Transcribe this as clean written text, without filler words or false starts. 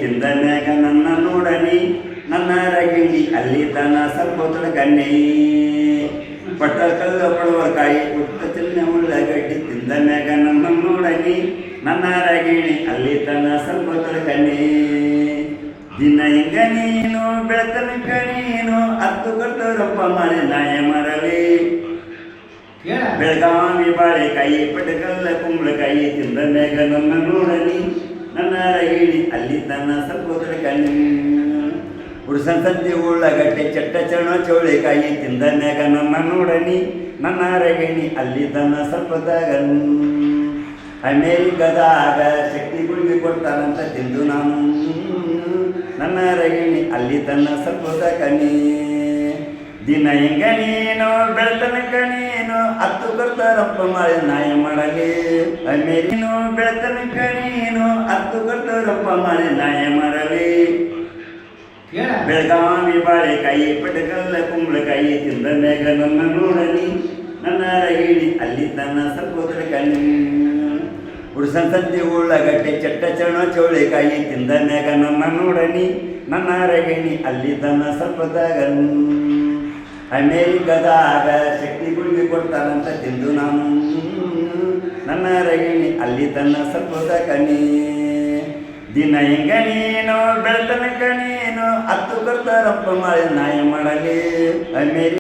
ತಿಂದ ಮ್ಯಾಗ ನನ್ನ ನೋಡನಿ ನನ್ನ ರಗಿಣಿ ಅಲ್ಲಿ ತನ ಸ್ವಲ್ಪ ಕಣ್ಣಿ ಪಟ್ಟ ಕಲ್ಲ ಪಡವಕಾಯಿ ಪುಟ್ಟ ಚಿನ್ನ ಉಳ್ಳಾಗಡ್ಡಿ ತಿಂದ ಮ್ಯಾಗ ನನ್ನ ನೋಡನಿ ನನ್ನ ರಗಿಣಿ ಅಲ್ಲಿ ತನ ಸ್ವಲ್ಪ ಕಣ್ಣಿ ದಿನ ಹಿಂಗ ನೀನು ಬೆಳತನಕ ನೀನು ಹತ್ತು ಕಟ್ಟರಪ್ಪ ಮನೆ ನಾಯ ಮರಲಿ ಬೆಳಗಾವಿ ಬಾಳೆಕಾಯಿ ಪಟಕಲ್ಲ ಕುಂಬಳಕಾಯಿ ತಿಂದ ಮ್ಯಾಗ ನನ್ನ ನೋಡನಿ ನನ್ನ ರಗಿಣಿ ಅಲ್ಲಿ ತನ್ನ ಸ್ವಲ್ಪ ಕಣ್ಣಿ ಹುಡ್ಸನ್ ಸಂತಿ ಉಳ್ಳಾಗಡ್ಡೆ ಚಟ್ಟ ಚಣ ಚೌಳಿಕಾಯಿ ತಿಂದ ಮ್ಯಾಗ ನನ್ನ ನೋಡನಿ ನನ್ನ ರಗಿಣಿ ಅಲ್ಲಿ ತನ್ನ ಸ್ವಲ್ಪದಾಗ ಅಮೇರಿಕದಾಗ ಶಕ್ತಿ ಗುಳಿಗೆ ಕೊಡ್ತಾನಂತ ತಿಂದು ನಾನು ನನ್ನ ರಗಿಣಿ ಅಲ್ಲಿ ತನ್ನ ಸ್ವಲ್ಪ ಕಣಿ ದಿನ ಹಿಂಗ ನೀನು ಬೆಳತನಕ ನೀನು ಹತ್ತು ಕೊಡ್ತಾರಪ್ಪ ಮಳೆ ನಾಯ ಮಾಡಲಿ ಅಮೇರಿನು ಬೆಳತನಕ ನೀನು ಹತ್ತು ಕೊಡ್ತಾರಪ್ಪ ಮಳೆ ನಾಯ ಮಾಡಲಿ ಬೆಳಗಾವಿ ಬಾಳೆಕಾಯಿ ಪಟಕಲ್ಲ ಕುಂಬಳಕಾಯಿ ತಿಂದ ಮ್ಯಾಗ ನನ್ನ ನೋಡಲಿ ನನ್ನ ರಗಿಣಿ ಅಲ್ಲಿ ತನ್ನ ಸ್ವಲ್ಪ ಕಣ್ಣಿ ಹುಡ್ಸನ್ ಸಂತಿ ಉಳ್ಳಾಗಡ್ಡೆ ಚಟ್ಟ ಚಣ ಚೌಳಿಕಾಯಿ ತಿಂದ ಮ್ಯಾಗ ನನ್ನ ನೋಡನಿ ನನ್ನ ರಗಿಣಿ ಅಲ್ಲಿ ತನ್ನ ಸ್ವಲ್ಪದಾಗ ಅಮೇರಿಕದಾಗ ಶಕ್ತಿ ಗುಳಿಗೆ ಕೊಡ್ತಾನಂತ ತಿಂದು ನಾನು ನನ್ನ ರಗಿಣಿ ಅಲ್ಲಿ ತನ್ನ ಸ್ವಲ್ಪ ಕಣಿ ದಿನ ಹಿಂಗ ನೀನು ಬೆಳತನಕ ನೀನು ಹತ್ತು ಕೊಡ್ತಾರಪ್ಪ ಮಳೆ ನಾಯ ಮಾಡಲಿ ಅಮೇರಿ